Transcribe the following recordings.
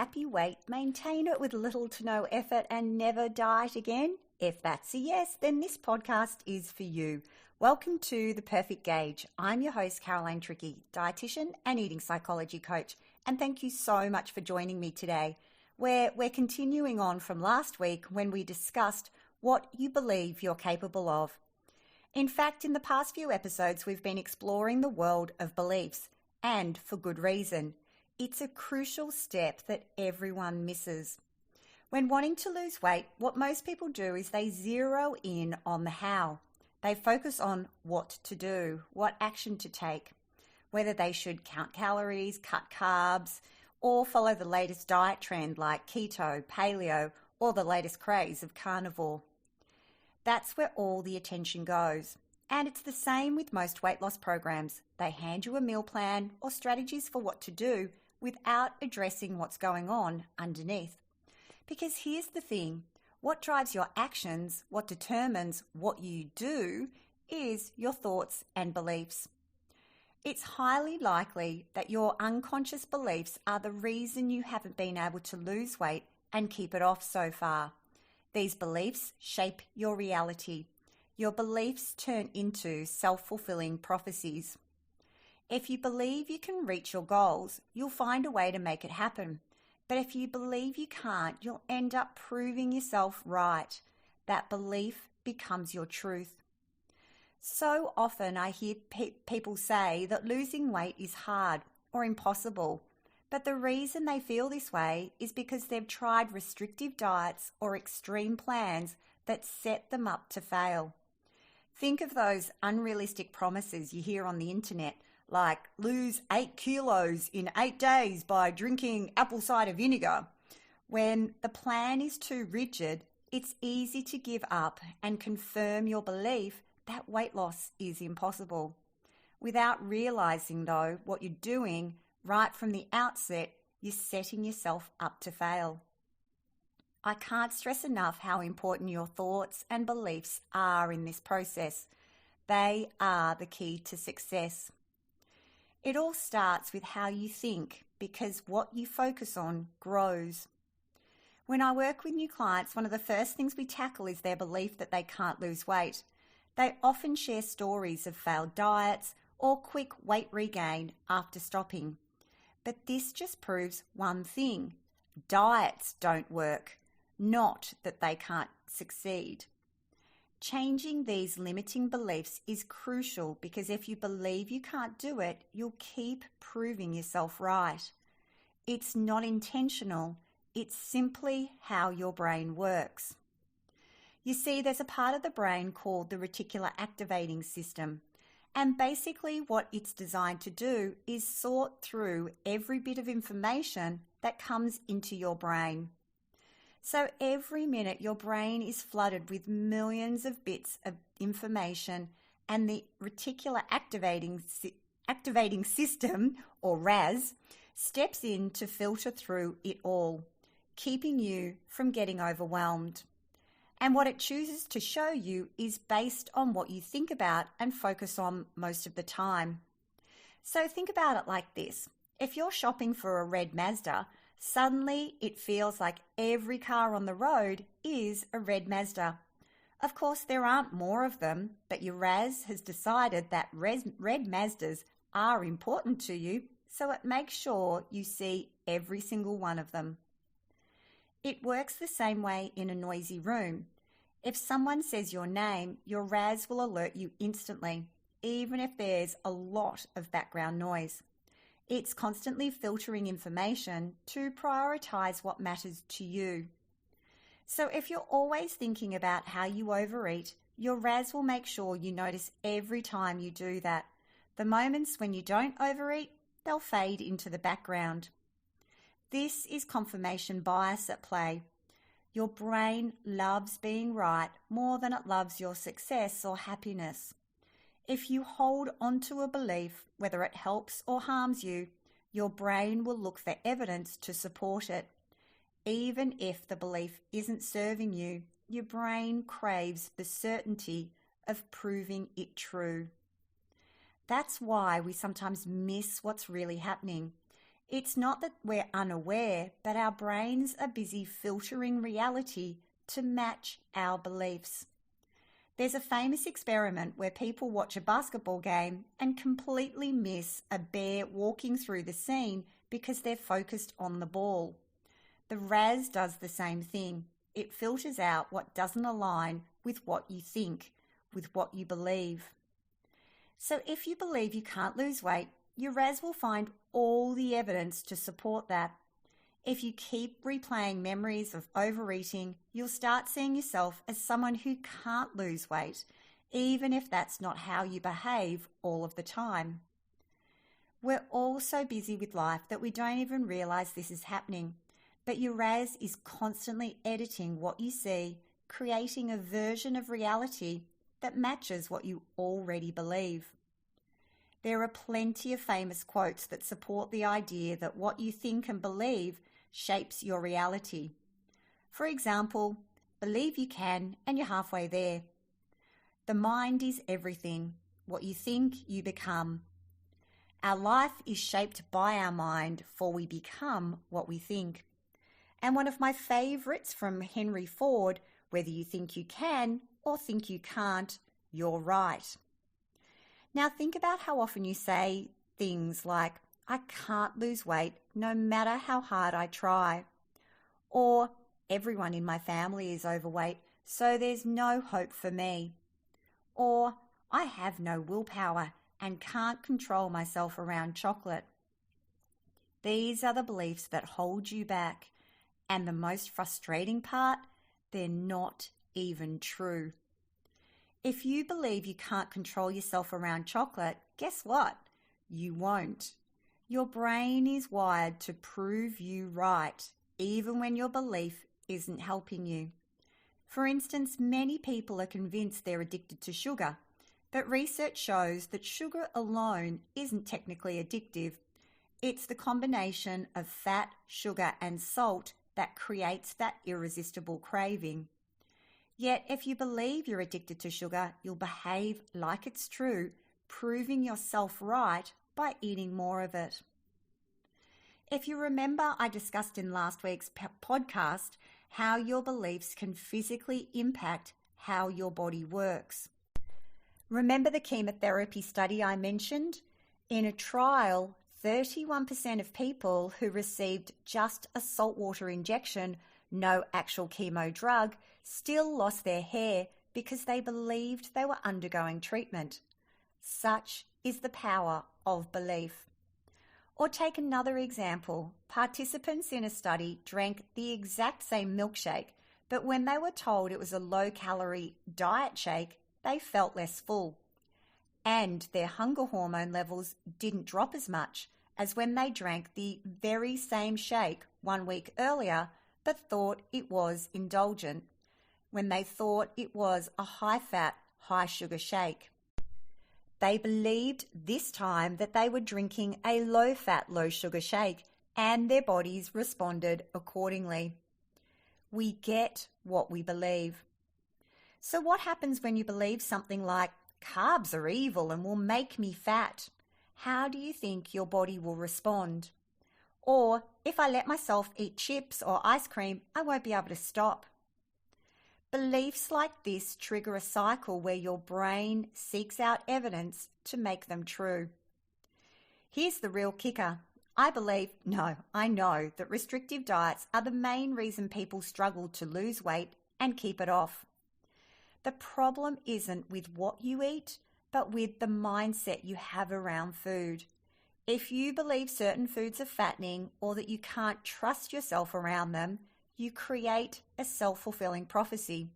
happy weight, maintain it with little to no effort, and never diet again? If that's a yes, then this podcast is for you. Welcome to The Perfect Gauge. I'm your host, Caroline Trickey, dietitian and eating psychology coach, and thank you so much for joining me today, where we're continuing on from last week when we discussed what you believe you're capable of. In fact, in the past few episodes, we've been exploring the world of beliefs, and for good reason. It's a crucial step that everyone misses. When wanting to lose weight, what most people do is they zero in on the how. They focus on what to do, what action to take, whether they should count calories, cut carbs, or follow the latest diet trend like keto, paleo, or the latest craze of carnivore. That's where all the attention goes. And it's the same with most weight loss programs. They hand you a meal plan or strategies for what to do without addressing what's going on underneath. Because here's the thing, what drives your actions, what determines what you do, is your thoughts and beliefs. It's highly likely that your unconscious beliefs are the reason you haven't been able to lose weight and keep it off so far. These beliefs shape your reality. Your beliefs turn into self-fulfilling prophecies. If you believe you can reach your goals, you'll find a way to make it happen. But if you believe you can't, you'll end up proving yourself right. That belief becomes your truth. So often I hear people say that losing weight is hard or impossible. But the reason they feel this way is because they've tried restrictive diets or extreme plans that set them up to fail. Think of those unrealistic promises you hear on the internet, like lose 8 kilos in 8 days by drinking apple cider vinegar. When the plan is too rigid, it's easy to give up and confirm your belief that weight loss is impossible. Without realizing, though, what you're doing right from the outset, you're setting yourself up to fail. I can't stress enough how important your thoughts and beliefs are in this process. They are the key to success. It all starts with how you think, because what you focus on grows. When I work with new clients, one of the first things we tackle is their belief that they can't lose weight. They often share stories of failed diets or quick weight regain after stopping. But this just proves one thing: diets don't work, not that they can't succeed. Changing these limiting beliefs is crucial because if you believe you can't do it, you'll keep proving yourself right. It's not intentional, it's simply how your brain works. You see, there's a part of the brain called the reticular activating system, and basically what it's designed to do is sort through every bit of information that comes into your brain. So every minute your brain is flooded with millions of bits of information, and the reticular activating system, or RAS, steps in to filter through it all, keeping you from getting overwhelmed. And what it chooses to show you is based on what you think about and focus on most of the time. So think about it like this. If you're shopping for a red Mazda, suddenly it feels like every car on the road is a red Mazda. Of course, there aren't more of them, but your RAS has decided that red Mazdas are important to you, so it makes sure you see every single one of them. It works the same way in a noisy room. If someone says your name, your RAS will alert you instantly, even if there's a lot of background noise. It's constantly filtering information to prioritize what matters to you. So if you're always thinking about how you overeat, your RAS will make sure you notice every time you do that. The moments when you don't overeat, they'll fade into the background. This is confirmation bias at play. Your brain loves being right more than it loves your success or happiness. If you hold onto a belief, whether it helps or harms you, your brain will look for evidence to support it. Even if the belief isn't serving you, your brain craves the certainty of proving it true. That's why we sometimes miss what's really happening. It's not that we're unaware, but our brains are busy filtering reality to match our beliefs. There's a famous experiment where people watch a basketball game and completely miss a bear walking through the scene because they're focused on the ball. The RAS does the same thing. It filters out what doesn't align with what you think, with what you believe. So if you believe you can't lose weight, your RAS will find all the evidence to support that. If you keep replaying memories of overeating, you'll start seeing yourself as someone who can't lose weight, even if that's not how you behave all of the time. We're all so busy with life that we don't even realize this is happening, but your RAS is constantly editing what you see, creating a version of reality that matches what you already believe. There are plenty of famous quotes that support the idea that what you think and believe shapes your reality. For example, believe you can and you're halfway there. The mind is everything. What you think, you become. Our life is shaped by our mind, for we become what we think. And one of my favorites from Henry Ford, whether you think you can or think you can't, you're right. Now think about how often you say things like, I can't lose weight no matter how hard I try. Or, everyone in my family is overweight, so there's no hope for me. Or, I have no willpower and can't control myself around chocolate. These are the beliefs that hold you back. And the most frustrating part, they're not even true. If you believe you can't control yourself around chocolate, guess what? You won't. Your brain is wired to prove you right, even when your belief isn't helping you. For instance, many people are convinced they're addicted to sugar, but research shows that sugar alone isn't technically addictive. It's the combination of fat, sugar, and salt that creates that irresistible craving. Yet, if you believe you're addicted to sugar, you'll behave like it's true, proving yourself right by eating more of it. If you remember, I discussed in last week's podcast how your beliefs can physically impact how your body works. Remember the chemotherapy study I mentioned? In a trial, 31% of people who received just a saltwater injection, no actual chemo drug, still lost their hair because they believed they were undergoing treatment. Such is the power of belief. Or take another example. Participants in a study drank the exact same milkshake, but when they were told it was a low-calorie diet shake, they felt less full. And their hunger hormone levels didn't drop as much as when they drank the very same shake 1 week earlier, but thought it was indulgent, when they thought it was a high-fat, high-sugar shake. They believed this time that they were drinking a low-fat, low-sugar shake, and their bodies responded accordingly. We get what we believe. So what happens when you believe something like, carbs are evil and will make me fat? How do you think your body will respond? Or, if I let myself eat chips or ice cream, I won't be able to stop. Beliefs like this trigger a cycle where your brain seeks out evidence to make them true. Here's the real kicker. I know that restrictive diets are the main reason people struggle to lose weight and keep it off. The problem isn't with what you eat, but with the mindset you have around food. If you believe certain foods are fattening or that you can't trust yourself around them, you create a self-fulfilling prophecy.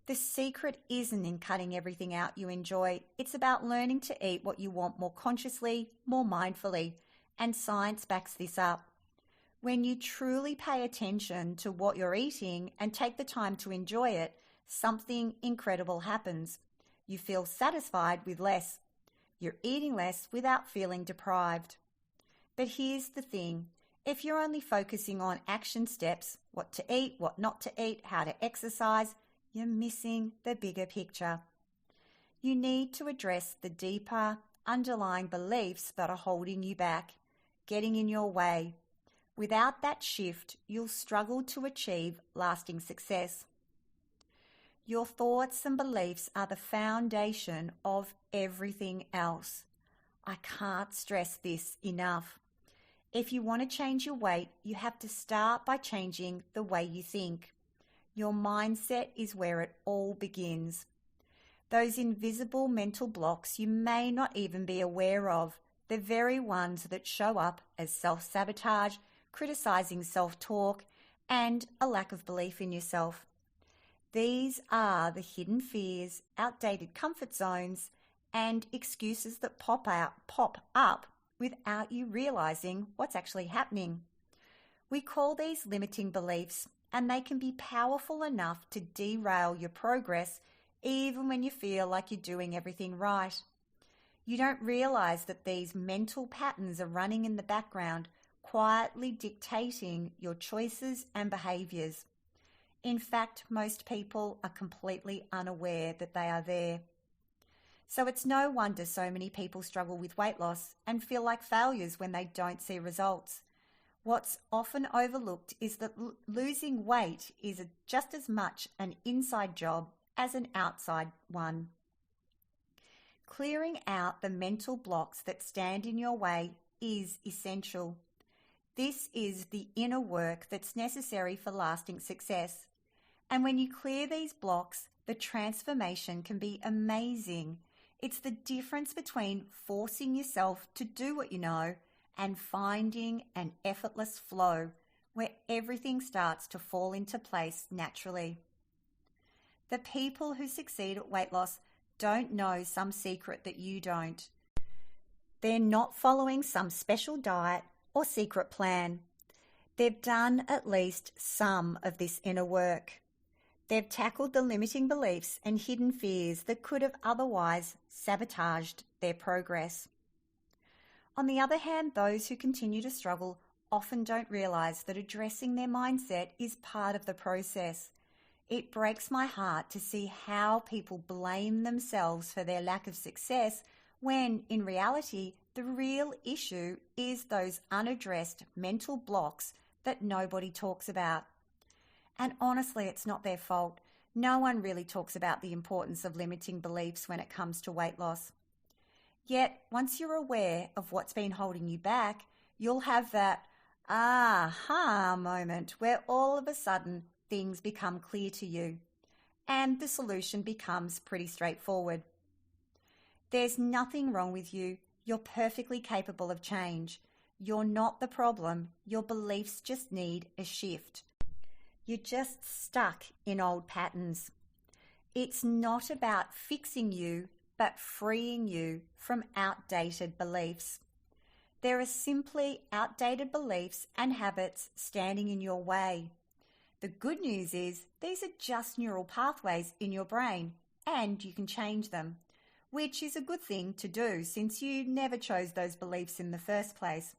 The secret isn't in cutting everything out you enjoy. It's about learning to eat what you want more consciously, more mindfully, and science backs this up. When you truly pay attention to what you're eating and take the time to enjoy it, something incredible happens. You feel satisfied with less. You're eating less without feeling deprived. But here's the thing. If you're only focusing on action steps, what to eat, what not to eat, how to exercise, you're missing the bigger picture. You need to address the deeper, underlying beliefs that are holding you back. getting in your way. Without that shift, you'll struggle to achieve lasting success. Your thoughts and beliefs are the foundation of everything else. I can't stress this enough. If you want to change your weight, you have to start by changing the way you think. Your mindset is where it all begins. Those invisible mental blocks you may not even be aware of, the very ones that show up as self-sabotage, criticizing self-talk, and a lack of belief in yourself. These are the hidden fears, outdated comfort zones, and excuses that pop up without you realizing what's actually happening. We call these limiting beliefs, and they can be powerful enough to derail your progress even when you feel like you're doing everything right. You don't realize that these mental patterns are running in the background, quietly dictating your choices and behaviors. In fact, most people are completely unaware that they are there. So it's no wonder so many people struggle with weight loss and feel like failures when they don't see results. What's often overlooked is that losing weight is just as much an inside job as an outside one. Clearing out the mental blocks that stand in your way is essential. This is the inner work that's necessary for lasting success. And when you clear these blocks, the transformation can be amazing. It's the difference between forcing yourself to do what you know and finding an effortless flow where everything starts to fall into place naturally. The people who succeed at weight loss don't know some secret that you don't. They're not following some special diet or secret plan. They've done at least some of this inner work. They've tackled the limiting beliefs and hidden fears that could have otherwise sabotaged their progress. On the other hand, those who continue to struggle often don't realize that addressing their mindset is part of the process. It breaks my heart to see how people blame themselves for their lack of success when, in reality, the real issue is those unaddressed mental blocks that nobody talks about. And honestly, it's not their fault. No one really talks about the importance of limiting beliefs when it comes to weight loss. Yet, once you're aware of what's been holding you back, you'll have that aha moment where all of a sudden things become clear to you and the solution becomes pretty straightforward. There's nothing wrong with you. You're perfectly capable of change. You're not the problem. Your beliefs just need a shift. You're just stuck in old patterns. It's not about fixing you, but freeing you from outdated beliefs. There are simply outdated beliefs and habits standing in your way. The good news is these are just neural pathways in your brain and you can change them, which is a good thing to do since you never chose those beliefs in the first place.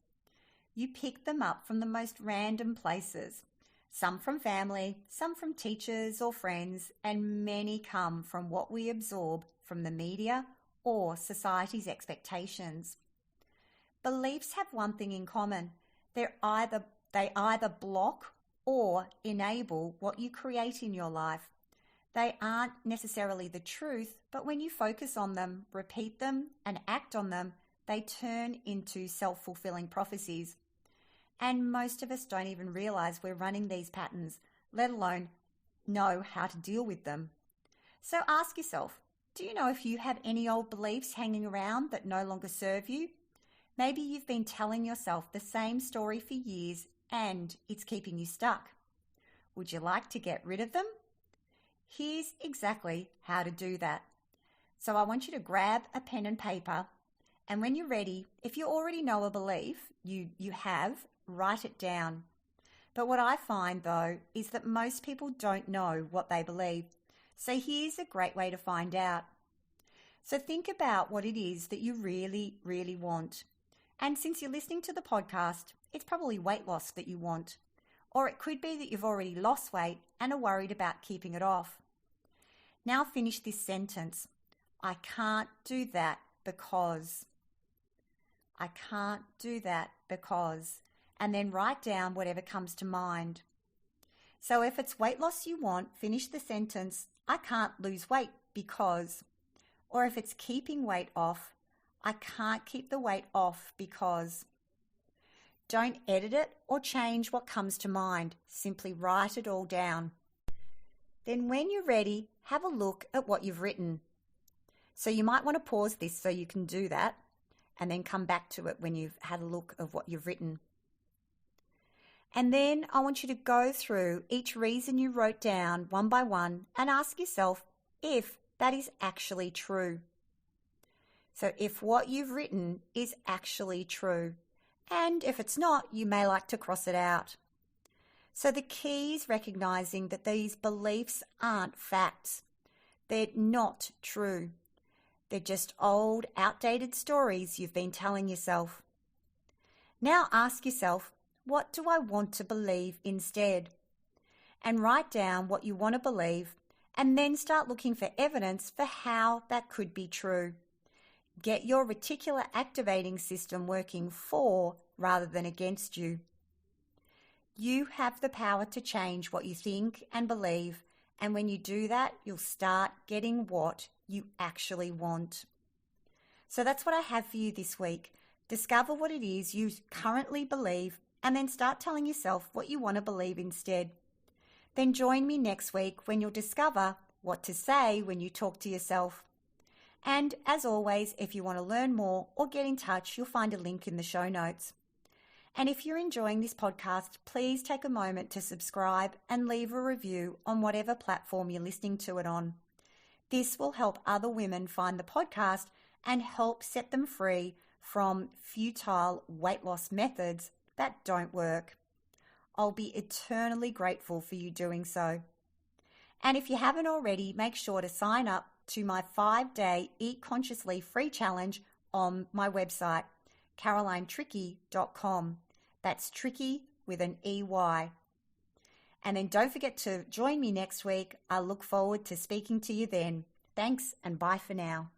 You pick them up from the most random places. Some from family, some from teachers or friends, and many come from what we absorb from the media or society's expectations. Beliefs have one thing in common. They either block or enable what you create in your life. They aren't necessarily the truth, but when you focus on them, repeat them, and act on them, they turn into self-fulfilling prophecies. And most of us don't even realize we're running these patterns, let alone know how to deal with them. So ask yourself, do you know if you have any old beliefs hanging around that no longer serve you? Maybe you've been telling yourself the same story for years and it's keeping you stuck. Would you like to get rid of them? Here's exactly how to do that. So I want you to grab a pen and paper, and when you're ready, if you already know a belief you have, write it down. But what I find though is that most people don't know what they believe. So here's a great way to find out. So think about what it is that you really, really want. And since you're listening to the podcast, it's probably weight loss that you want. Or it could be that you've already lost weight and are worried about keeping it off. Now finish this sentence. I can't do that because I can't do that because, and then write down whatever comes to mind. So if it's weight loss you want, finish the sentence, I can't lose weight because. Or if it's keeping weight off, I can't keep the weight off because. Don't edit it or change what comes to mind. Simply write it all down. Then when you're ready, have a look at what you've written. So you might want to pause this so you can do that and then come back to it when you've had a look of what you've written. And then I want you to go through each reason you wrote down one by one and ask yourself if that is actually true. So if what you've written is actually true, and if it's not, you may like to cross it out. So the key is recognizing that these beliefs aren't facts. They're not true. They're just old, outdated stories you've been telling yourself. Now ask yourself, what do I want to believe instead? And write down what you want to believe, and then start looking for evidence for how that could be true. Get your reticular activating system working for rather than against you. You have the power to change what you think and believe, and when you do that, you'll start getting what you actually want. So that's what I have for you this week. Discover what it is you currently believe, and then start telling yourself what you want to believe instead. Then join me next week when you'll discover what to say when you talk to yourself. And as always, if you want to learn more or get in touch, you'll find a link in the show notes. And if you're enjoying this podcast, please take a moment to subscribe and leave a review on whatever platform you're listening to it on. This will help other women find the podcast and help set them free from futile weight loss methods that don't work. I'll be eternally grateful for you doing so. And if you haven't already, make sure to sign up to my 5-day Eat Consciously free challenge on my website, carolinetricky.com. That's tricky with an EY. And then don't forget to join me next week. I look forward to speaking to you then. Thanks and bye for now.